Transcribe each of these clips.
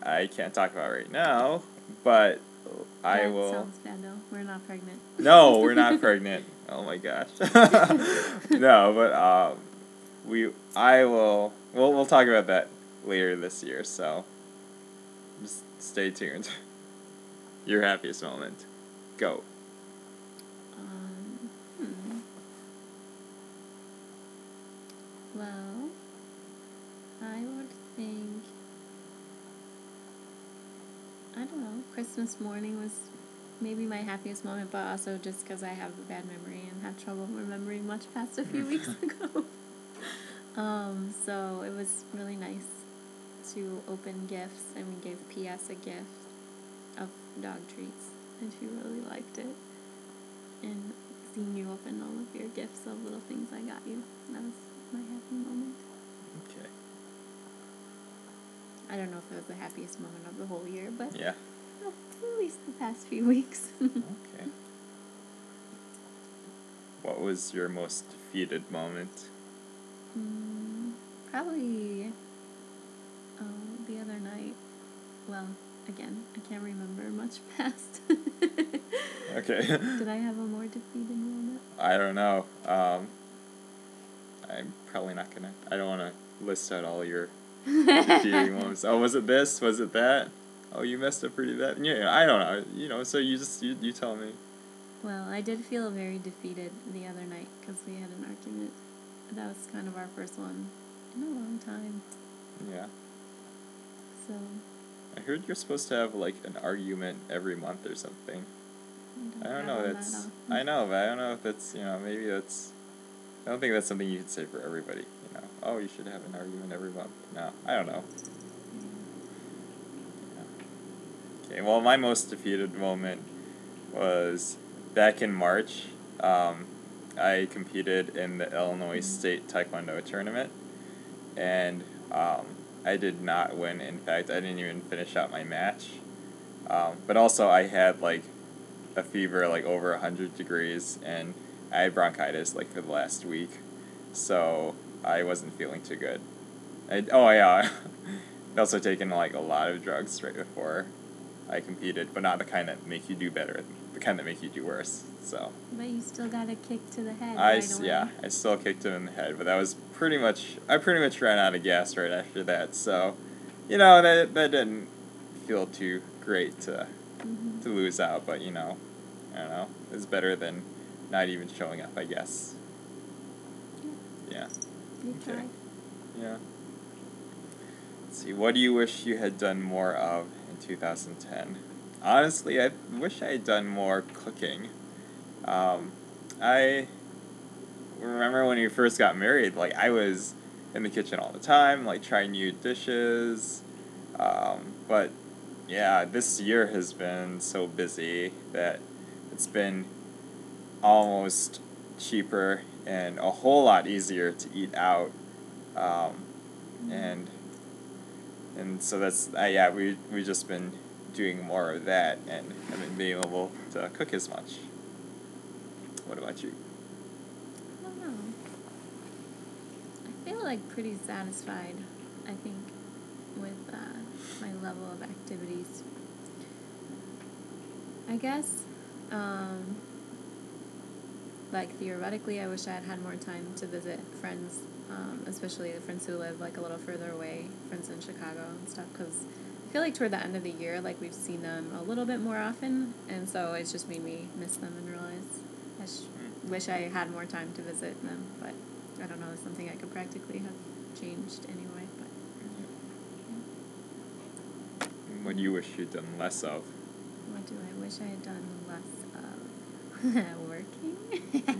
I can't talk about right now, but I that will. sounds bad though. We're not pregnant. No, we're not pregnant. Oh my gosh. No, but I will. We'll talk about that later this year. So just stay tuned. Your happiest moment. Go. Hmm. Well, I would think, I don't know, Christmas morning was maybe my happiest moment, but also just because I have a bad memory and had trouble remembering much past a few weeks ago. So it was really nice to open gifts, and we gave PS a gift of dog treats, and she really liked it. And seeing you open all of your gifts of little things I got you, that was my happy moment. Okay. I don't know if it was the happiest moment of the whole year, but Yeah. well, at least the past few weeks. Okay. What was your most defeated moment? Probably the other night. Well, again, I can't remember much past. Okay. Did I have a more defeated moment? I don't know. I'm probably not gonna. I don't want to list out all your defeating moments. Oh, was it this? Was it that? Oh, you messed up pretty bad. Yeah, I don't know. So you just you tell me. Well, I did feel very defeated the other night because we had an argument. That was kind of our first one in a long time. Yeah. So. I heard you're supposed to have like an argument every month or something. I don't know. I know, but I don't know if that's maybe that's. I don't think that's something you could say for everybody. Oh, you should have an argument every month. No, I don't know. Yeah. Okay. Well, my most defeated moment was back in March. I competed in the Illinois State Taekwondo tournament, and I did not win. In fact, I didn't even finish out my match. But also, I had like a fever like over 100 degrees, and I had bronchitis like for the last week, so I wasn't feeling too good. I'd also taken like a lot of drugs right before I competed, but not the kind that make you do better, the kind that make you do worse. So. But you still got a kick to the head. I still kicked him in the head, but that was I pretty much ran out of gas right after that. So, that didn't feel too great to lose out, but I don't know, it's better than not even showing up, I guess. Yeah. You tried. Yeah. Let's see, what do you wish you had done more of in 2010? Honestly, I wish I had done more cooking. I remember when we first got married, like, I was in the kitchen all the time, like, trying new dishes. But, yeah, this year has been so busy that it's been almost cheaper and a whole lot easier to eat out. And so that's, we've just been doing more of that and haven't been able to cook as much. What about you? I don't know. I feel like pretty satisfied, I think, with my level of activities. I guess, like, theoretically, I wish I had had more time to visit friends, especially the friends who live, like, a little further away, friends in Chicago and stuff, because I feel like toward the end of the year, like, we've seen them a little bit more often, and so it's just made me miss them and realize I wish I had more time to visit them, but I don't know, it's something I could practically have changed anyway, but yeah. What do you wish you'd done less of? What do I wish I had done less of? Working?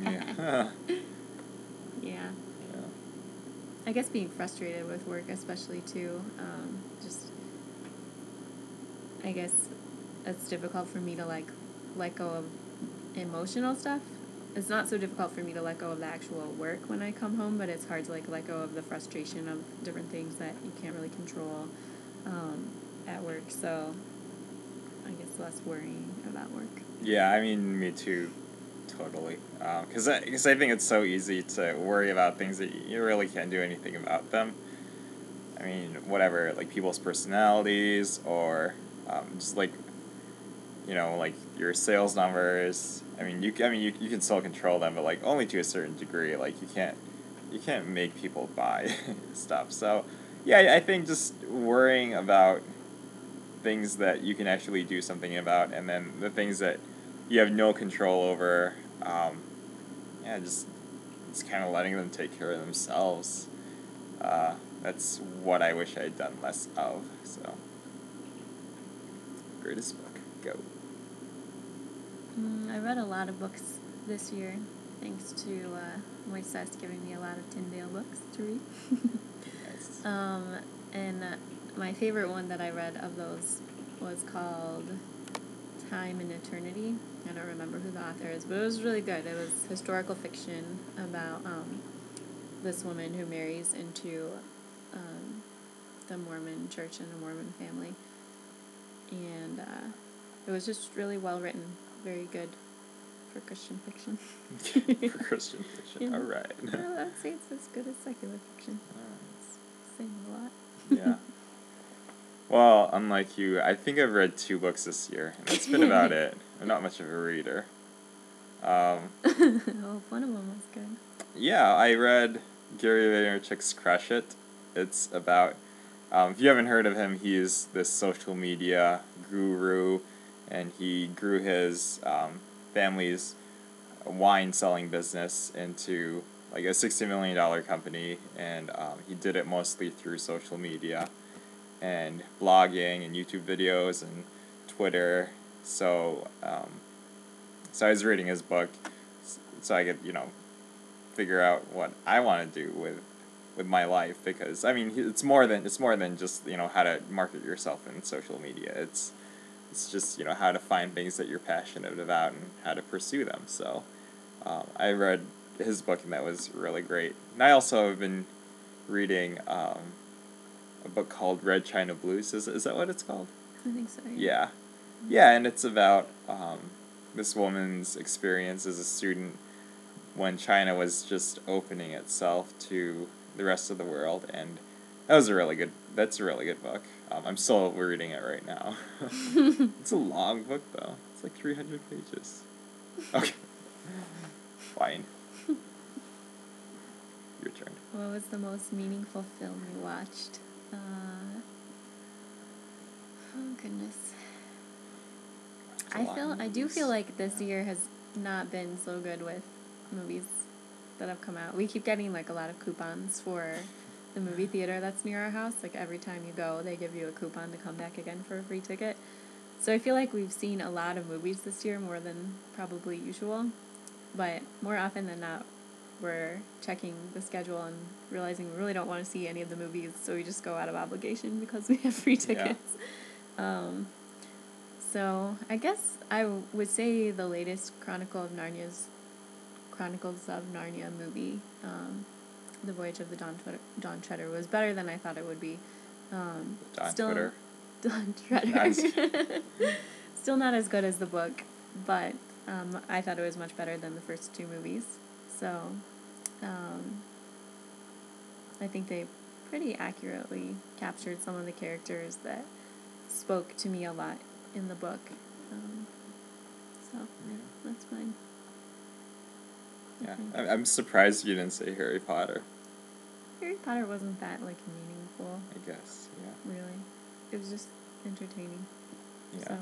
Yeah. Yeah. I guess being frustrated with work, especially too. I guess it's difficult for me to let go of emotional stuff. It's not so difficult for me to let go of the actual work when I come home, but it's hard to let go of the frustration of different things that you can't really control at work. So I guess less worrying about work. Yeah, I mean, me too. Totally. Because I think it's so easy to worry about things that you really can't do anything about them. I mean, whatever, like people's personalities or just like, like your sales numbers. I mean, you can still control them, but like only to a certain degree. Like you can't make people buy stuff. So, yeah, I think just worrying about things that you can actually do something about, and then the things that you have no control over, yeah, just kind of letting them take care of themselves. That's what I wish I had done less of. So, greatest book, go. I read a lot of books this year, thanks to Moises giving me a lot of Tyndale books to read. Nice. And my favorite one that I read of those was called Time and Eternity. I don't remember who the author is, but it was really good. It was historical fiction about this woman who marries into the Mormon church and a Mormon family. And it was just really well written, very good for Christian fiction. For Christian fiction, Yeah. all right. I would say it's as good as secular fiction. It's saying a lot. Yeah. Well, unlike you, I think I've read 2 books this year, and that's been about it. I'm not much of a reader. Oh, one of them was good. Yeah, I read Gary Vaynerchuk's Crush It. It's about, if you haven't heard of him, he's this social media guru, and he grew his family's wine selling business into like a $60 million company, and he did it mostly through social media and blogging and YouTube videos and Twitter. So I was reading his book so I could, figure out what I want to do with my life, because I mean it's more than just how to market yourself in social media. It's just how to find things that you're passionate about and how to pursue them. So I read his book, and that was really great. And I also have been reading a book called Red China Blues. Is that what it's called? I think so, Yeah. Yeah, and it's about this woman's experience as a student when China was just opening itself to the rest of the world, and that's a really good book. I'm still reading it right now. It's a long book, though. It's like 300 pages. Okay. Fine. Your turn. What was the most meaningful film you watched? Oh goodness. I do feel like this year has not been so good with movies that have come out. We keep getting like a lot of coupons for the movie theater that's near our house. Like every time you go, they give you a coupon to come back again for a free ticket. So I feel like we've seen a lot of movies this year, more than probably usual. But more often than not, we're checking the schedule and realizing we really don't want to see any of the movies, so we just go out of obligation because we have free tickets. Yeah. So I guess I would say the latest Chronicles of Narnia movie, The Voyage of the Dawn Treader, was better than I thought it would be. Dawn Treader. Dawn Treader. Still not as good as the book, but I thought it was much better than the first 2 movies. So I think they pretty accurately captured some of the characters that spoke to me a lot in the book. So that's fine. Yeah, I'm surprised you didn't say Harry Potter. Harry Potter wasn't that meaningful. I guess, yeah. Really, it was just entertaining. Yeah. So.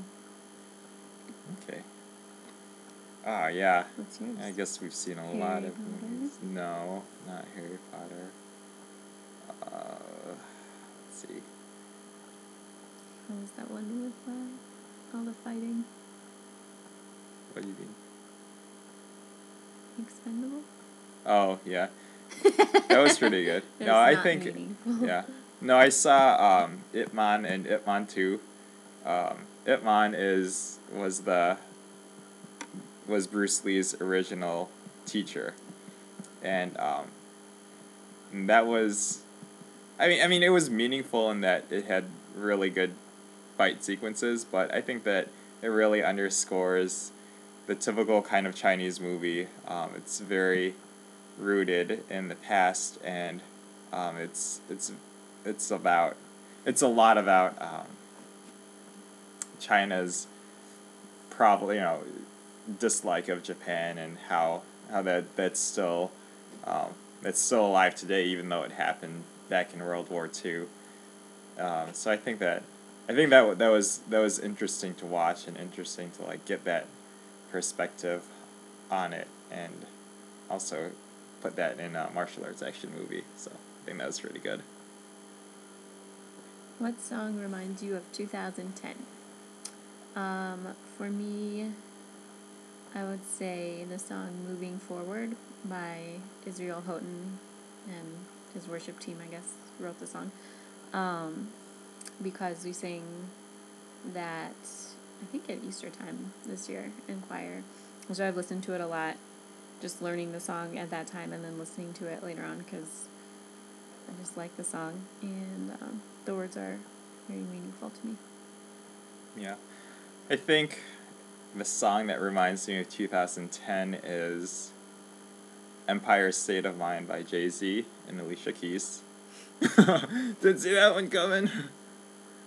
Okay. Yeah. What's yours? I guess we've seen a lot of movies. No, not Harry Potter. Let's see. What was that one with all the fighting? What do you mean? Expendable? Oh, yeah. That was pretty good. No, I think... meaningful. Yeah. No, I saw Ip Man and Ip Man 2. Ip Man was Bruce Lee's original teacher. And that was... I mean, it was meaningful in that it had really good fight sequences, but I think that it really underscores the typical kind of Chinese movie. It's very rooted in the past, and it's it's about, it's a lot about China's probably, dislike of Japan, and how that's still alive today, even though it happened back in World War II. So that was interesting to watch, and interesting to like get that perspective on it, and also put that in a martial arts action movie. So I think that was pretty good. What song reminds you of 2010? For me, I would say the song Moving Forward by Israel Houghton, and his worship team, I guess, wrote the song. Because we sang that, I think at Easter time this year in choir. So I've listened to it a lot, just learning the song at that time and then listening to it later on, because I just like the song, and the words are very meaningful to me. Yeah. I think the song that reminds me of 2010 is Empire State of Mind by Jay-Z and Alicia Keys. Didn't see that one coming.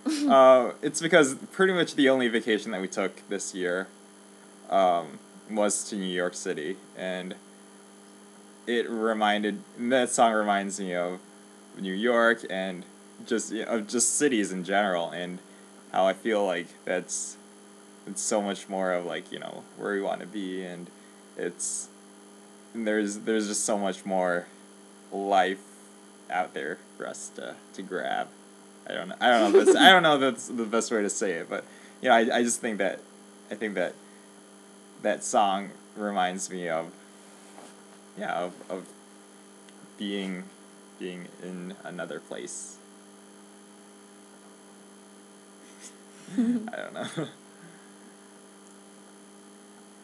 It's because pretty much the only vacation that we took this year was to New York City, and that song reminds me of New York, and of just cities in general, and how I feel like it's so much more of like, where we want to be, and there's just so much more life out there for us to grab. I don't know if that's the best way to say it, but I just think that that song reminds me of being in another place. I don't know.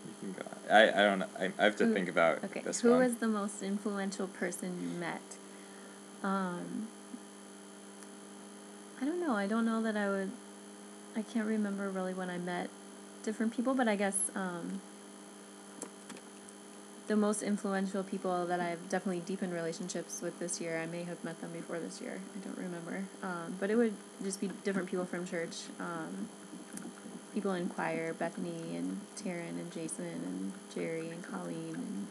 You can go. I don't know. I have to think about this one. Who was the most influential person you met? I don't know. I don't know that I would. I can't remember really when I met different people, but I guess the most influential people that I've definitely deepened relationships with this year, I may have met them before this year. I don't remember. But it would just be different people from church. People in choir, Bethany and Taryn and Jason and Jerry and Colleen and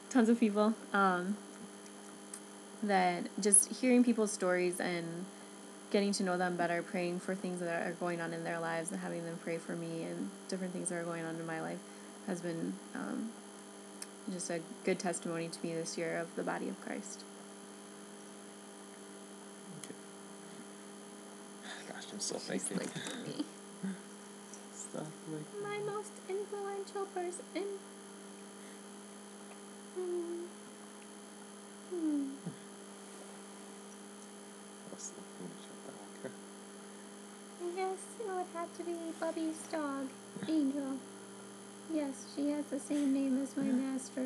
tons of people. That just hearing people's stories and getting to know them better, praying for things that are going on in their lives, and having them pray for me and different things that are going on in my life has been just a good testimony to me this year of the body of Christ. Gosh, I'm still thinking. Me. Stuff like My most influential person. I guess it would have to be Bubby's dog, Angel. Yes, she has the same name as my master.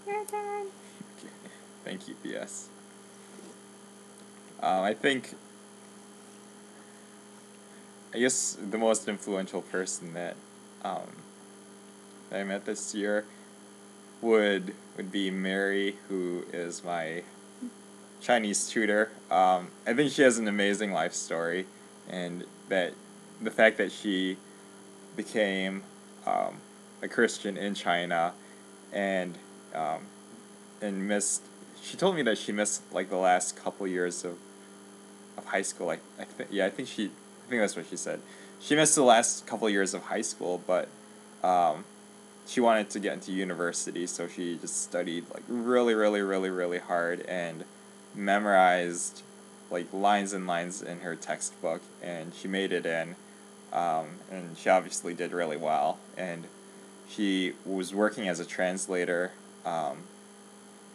Your turn. Okay. Thank you, BS. I guess the most influential person that I met this year would be Mary, who is my Chinese tutor. I think she has an amazing life story, and that the fact that she became a Christian in China, and missed. She told me that she missed like the last couple years of high school. I think that's what she said. She missed the last couple years of high school, but she wanted to get into university, so she just studied like really, really, really, really hard, and memorized like lines and lines in her textbook, and she made it in, and she obviously did really well, and she was working as a translator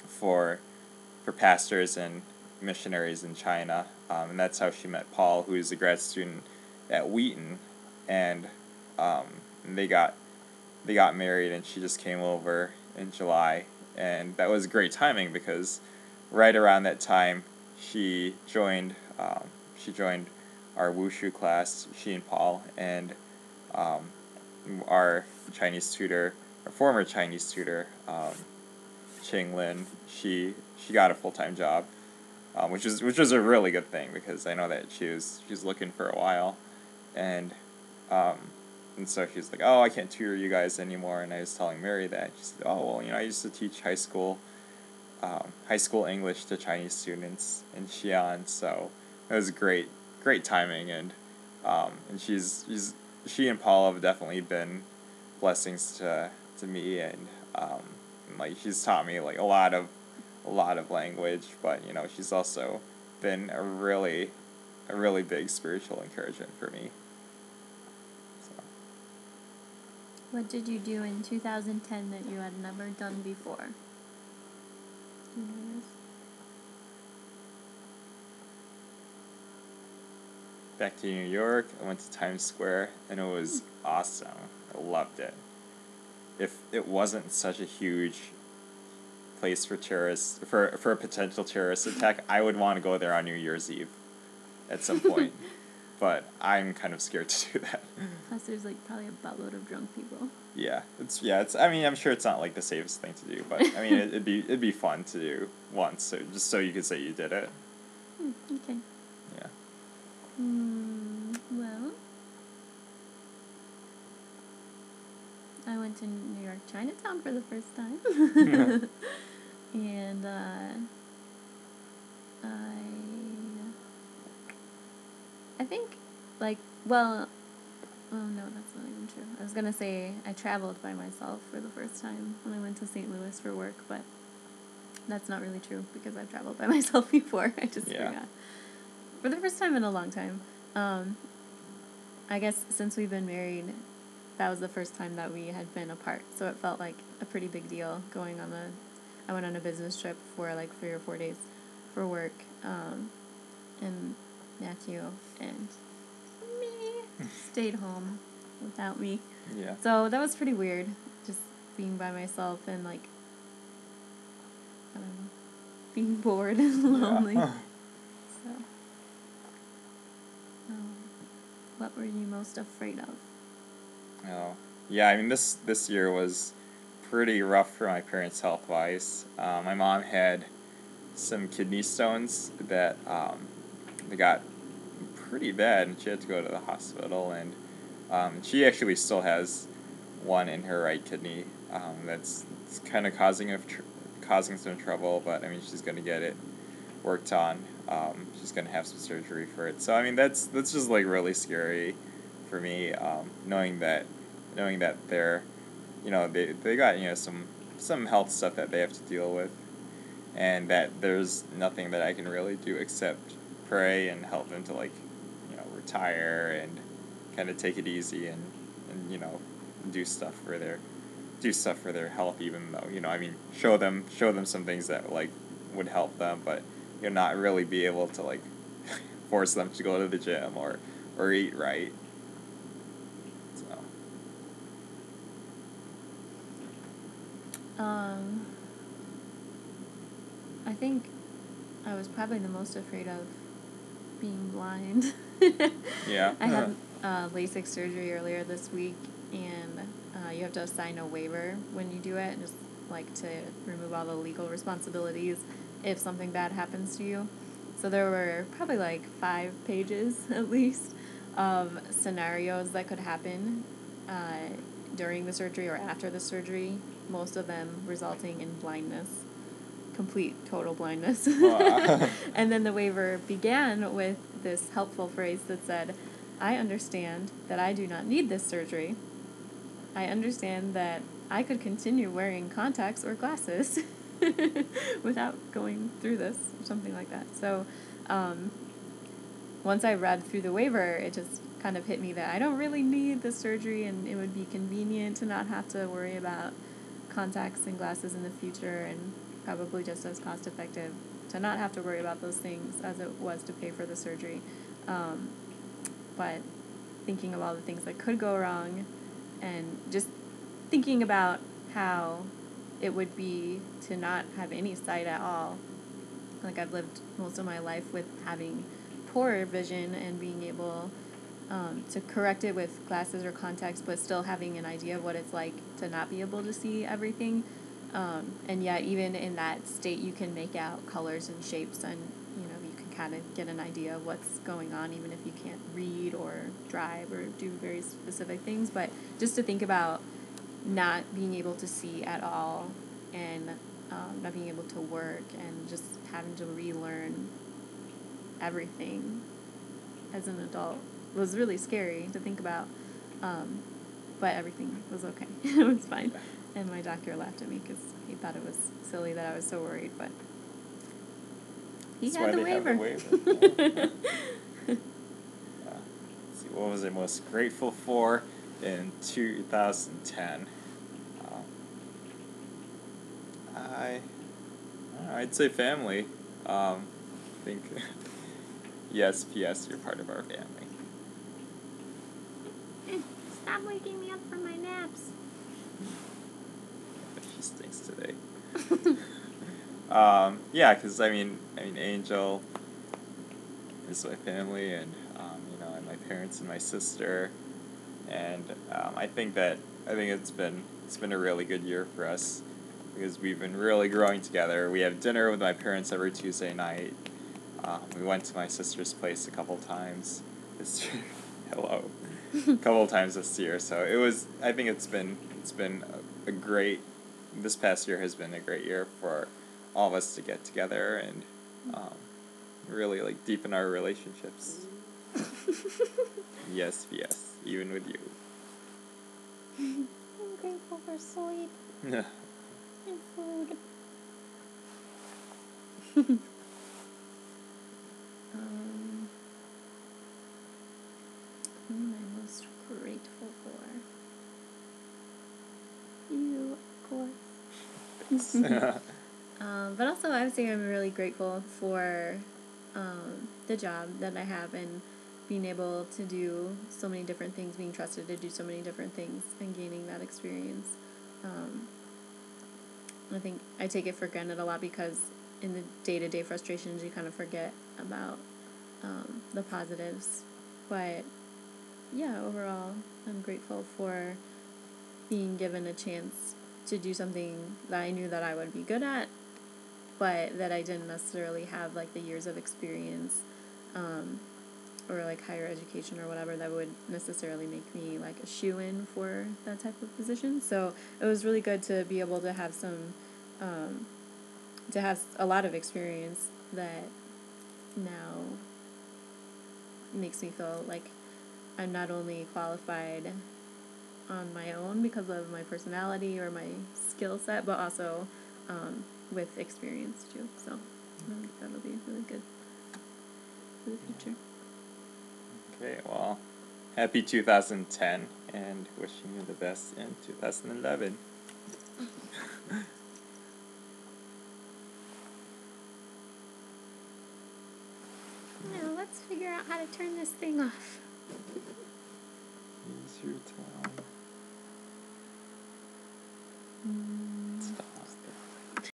for pastors and missionaries in China, and that's how she met Paul, who is a grad student at Wheaton, and they got married, and she just came over in July, and that was great timing because right around that time she joined our wushu class, she and Paul, and our former Chinese tutor, Chinglin, she got a full-time job, which was a really good thing because I know that she was looking for a while, and um, and so she's like, oh, I can't tutor you guys anymore, and I was telling Mary that. She said, oh, well, I used to teach high school English to Chinese students in Xi'an, so it was great timing, and she and Paula have definitely been blessings to me, and like she's taught me like a lot of language, but she's also been a really big spiritual encouragement for me. So. What did you do in 2010 that you had never done before? Do you know this? Back to New York, I went to Times Square, and it was awesome. I loved it. If it wasn't such a huge place for terrorists, for a potential terrorist attack, I would want to go there on New Year's Eve at some point. But I'm kind of scared to do that. Plus, there's like probably a buttload of drunk people. Yeah, it's. I mean, I'm sure it's not like the safest thing to do, but I mean, it'd be fun to do once, so just so you could say you did it. Okay. Yeah. Well, I went to New York Chinatown for the first time, and I think well. Oh, no, that's not even true. I was going to say I traveled by myself for the first time when I went to St. Louis for work, but that's not really true because I've traveled by myself before. I just forgot. For the first time in a long time. I guess since we've been married, that was the first time that we had been apart, so it felt like a pretty big deal I went on a business trip for like 3 or 4 days for work, and Matthew and me stayed home without me. Yeah. So that was pretty weird, just being by myself and like, I don't know, being bored and lonely. Yeah. So, what were you most afraid of? Oh, yeah. I mean, this year was pretty rough for my parents health-wise. My mom had some kidney stones that they got pretty bad, and she had to go to the hospital, and she actually still has one in her right kidney that's kind of causing some trouble, but I mean, she's going to get it worked on. She's going to have some surgery for it. So I mean, that's just like really scary for me, knowing that they're, they got some health stuff that they have to deal with, and that there's nothing that I can really do except pray and help them to retire and kind of take it easy and do stuff for their health, even though I mean, show them some things that would help them, but not really be able to force them to go to the gym or eat right. So. I think I was probably the most afraid of being blind. Yeah. I had LASIK surgery earlier this week, and you have to sign a waiver when you do it, just to remove all the legal responsibilities if something bad happens to you. So there were probably 5 pages at least of scenarios that could happen during the surgery or after the surgery, most of them resulting in blindness. Complete, total blindness. Wow. And then the waiver began with this helpful phrase that said, I understand that I do not need this surgery. I understand that I could continue wearing contacts or glasses without going through this, or something like that. So once I read through the waiver, it just kind of hit me that I don't really need the surgery, and it would be convenient to not have to worry about contacts and glasses in the future, and probably just as cost effective to not have to worry about those things as it was to pay for the surgery. But thinking of all the things that could go wrong, and just thinking about how it would be to not have any sight at all. I've lived most of my life with having poor vision and being able to correct it with glasses or contacts, but still having an idea of what it's like to not be able to see everything. And yet, even in that state, you can make out colors and shapes, and you can kind of get an idea of what's going on, even if you can't read or drive or do very specific things. But just to think about not being able to see at all, and not being able to work, and just having to relearn everything as an adult was really scary to think about. But everything was okay. It was fine. And my doctor laughed at me because he thought it was silly that I was so worried, but he had the waiver. Let's see, what was I most grateful for in 2010? I'd say family. I think, yes, P.S., you're part of our family. Stop waking me up from my naps. She stinks today. Yeah, because I mean, Angel is my family, and and my parents and my sister, and I think it's been a really good year for us because we've been really growing together. We have dinner with my parents every Tuesday night. We went to my sister's place a couple times this year. Hello. A couple times this year. So I think it's been a great. This past year has been a great year for all of us to get together and really deepen our relationships. Yes, even with you. I'm grateful for sleep. And food. Who am I most grateful for? You, of course. But also, I would say I'm really grateful for the job that I have and being able to do so many different things, being trusted to do so many different things, and gaining that experience. I think I take it for granted a lot because in the day-to-day frustrations, you kind of forget about the positives. But yeah, overall, I'm grateful for being given a chance to do something that I knew that I would be good at, but that I didn't necessarily have the years of experience or higher education or whatever that would necessarily make me a shoo-in for that type of position. So it was really good to be able to have to have a lot of experience that now makes me feel like I'm not only qualified on my own because of my personality or my skill set, but also with experience too. So I think that'll be really good for the future. Okay, well, happy 2010 and wishing you the best in 2011. Now let's figure out how to turn this thing off. Use your time.